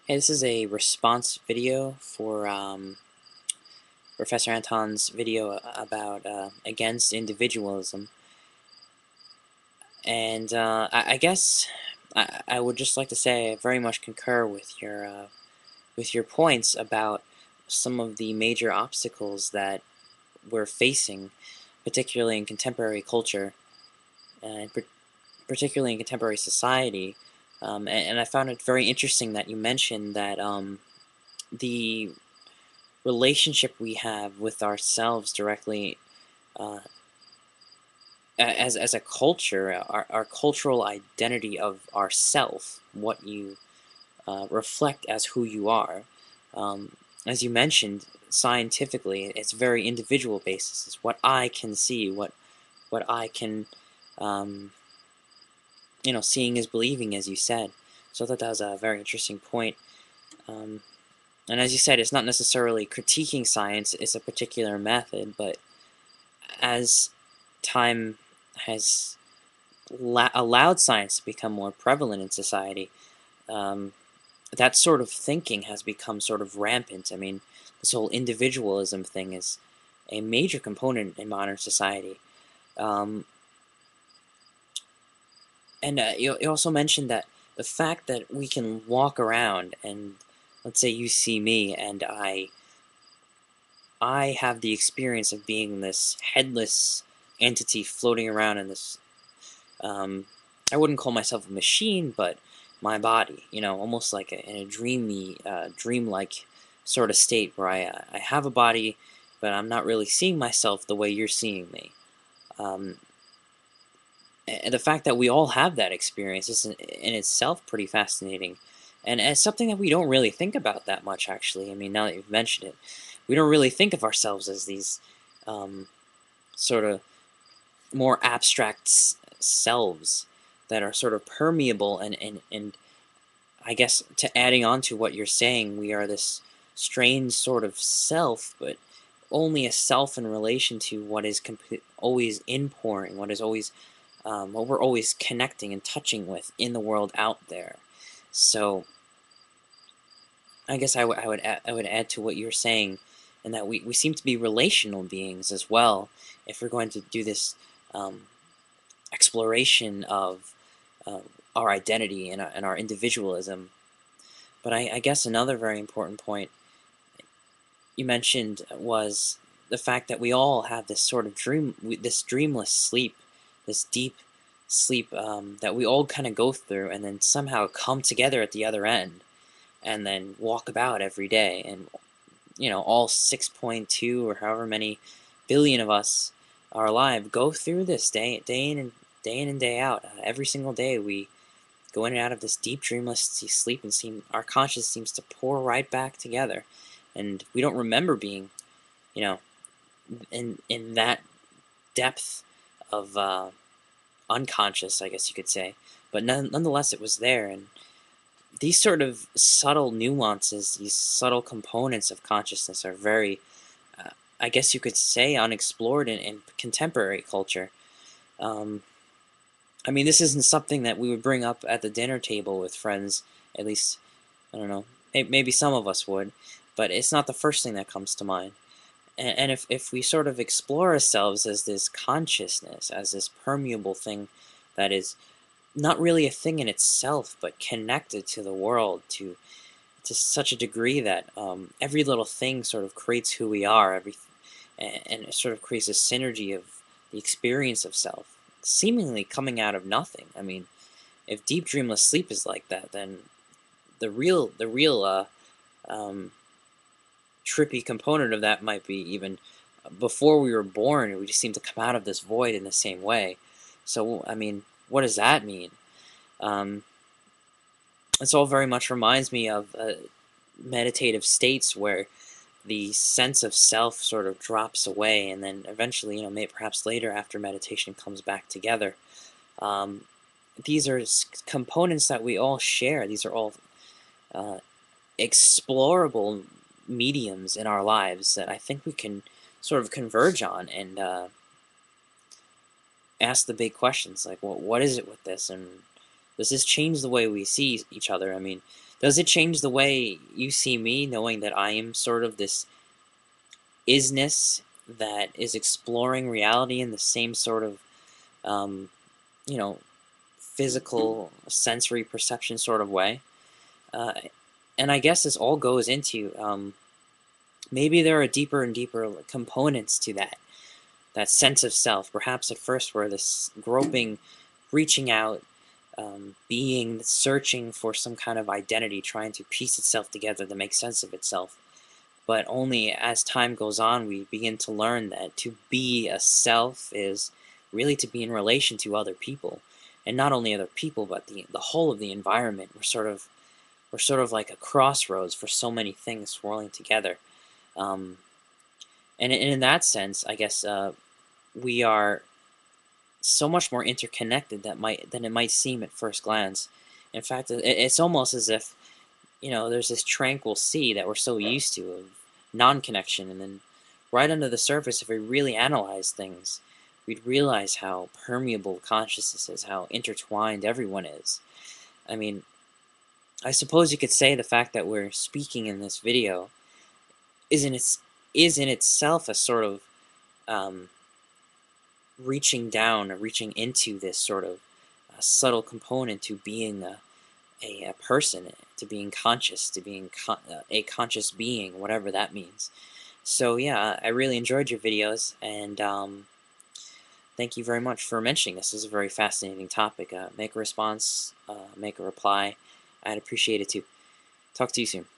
Hey, this is a response video for Professor Anton's video about against individualism, and I guess I would just like to say I very much concur with your points about some of the major obstacles that we're facing, particularly in contemporary culture and particularly in contemporary society. And I found it very interesting that you mentioned that the relationship we have with ourselves directly uh, as a culture, our cultural identity of ourself, what you reflect as who you are. Um, as you mentioned, scientifically, it's very individual basis. It's what I can see, what I can, um, seeing is believing, as you said. So I thought that was a very interesting point. Um, and as you said, it's not necessarily critiquing science; it's a particular method, but as time has allowed science to become more prevalent in society, um, that sort of thinking has become sort of rampant. I mean, this whole individualism thing is a major component in modern society. Um, and you also mentioned that the fact that we can walk around and let's say you see me and I have the experience of being this headless entity floating around in this Um, I wouldn't call myself a machine, but my body, almost like in a dreamlike sort of state where I have a body, but I'm not really seeing myself the way you're seeing me. Um, and the fact that we all have that experience is in itself pretty fascinating, and it's something that we don't really think about that much, actually. I mean, now that you've mentioned it, we don't really think of ourselves as these um, sort of more abstract selves that are sort of permeable and I guess to adding on to what you're saying, we are this strange sort of self, but only a self in relation to what is always inpouring, what is always what we're always connecting and touching with in the world out there. So I guess I would add to what you're saying, and that we seem to be relational beings as well. If we're going to do this um, exploration of uh, our identity and our individualism. But I guess another very important point you mentioned was the fact that we all have this sort of this dreamless sleep, this deep sleep that we all kind of go through and then somehow come together at the other end and then walk about every day. And, all 6.2 or however many billion of us are alive go through this day in and day out. Every single day we go in and out of this deep dreamless sleep and our conscious seems to pour right back together, and we don't remember being, you know, in that depth of unconscious, I guess you could say. But nonetheless, it was there, and these sort of subtle nuances, these subtle components of consciousness, are very, I guess you could say, unexplored in contemporary culture. Um, I mean, this isn't something that we would bring up at the dinner table with friends. At least, I don't know. Maybe some of us would, but it's not the first thing that comes to mind. And if we sort of explore ourselves as this consciousness, as this permeable thing that is not really a thing in itself, but connected to the world to such a degree that every little thing sort of creates who we are. And it sort of creates a synergy of the experience of self, seemingly coming out of nothing. I mean, if deep dreamless sleep is like that, then the real um, trippy component of that might be even before we were born, we just seem to come out of this void in the same way. So, I mean, what does that mean? Um, this all very much reminds me of meditative states where the sense of self sort of drops away, and then eventually, maybe perhaps later after meditation comes back together. Um, these are components that we all share. These are all uh, explorable mediums in our lives that I think we can sort of converge on and ask the big questions like, well, what is it with this, and Does this change the way we see each other? I mean, does it change the way you see me, knowing that I am sort of this isness that is exploring reality in the same sort of, um, you know, physical, sensory perception sort of way? Uh, and I guess this all goes into, maybe there are deeper and deeper components to that sense of self. Perhaps at first we're this groping, reaching out, being searching for some kind of identity, trying to piece itself together to make sense of itself. But only as time goes on, we begin to learn that to be a self is really to be in relation to other people, and not only other people, but the whole of the environment. We're sort of like a crossroads for so many things swirling together. Um, and in that sense, I guess we are so much more interconnected than it might seem at first glance. In fact, it's almost as if, there's this tranquil sea that we're so used to of non-connection, and then right under the surface, if we really analyze things, we'd realize how permeable consciousness is, how intertwined everyone is. I mean, I suppose you could say the fact that we're speaking in this video is in its is in itself a sort of, um, reaching down or reaching into this sort of subtle component to being a person, to being conscious, to being a conscious being, whatever that means. So yeah, I really enjoyed your videos, and thank you very much for mentioning this. This is a very fascinating topic. Make a response, make a reply. I'd appreciate it too. Talk to you soon.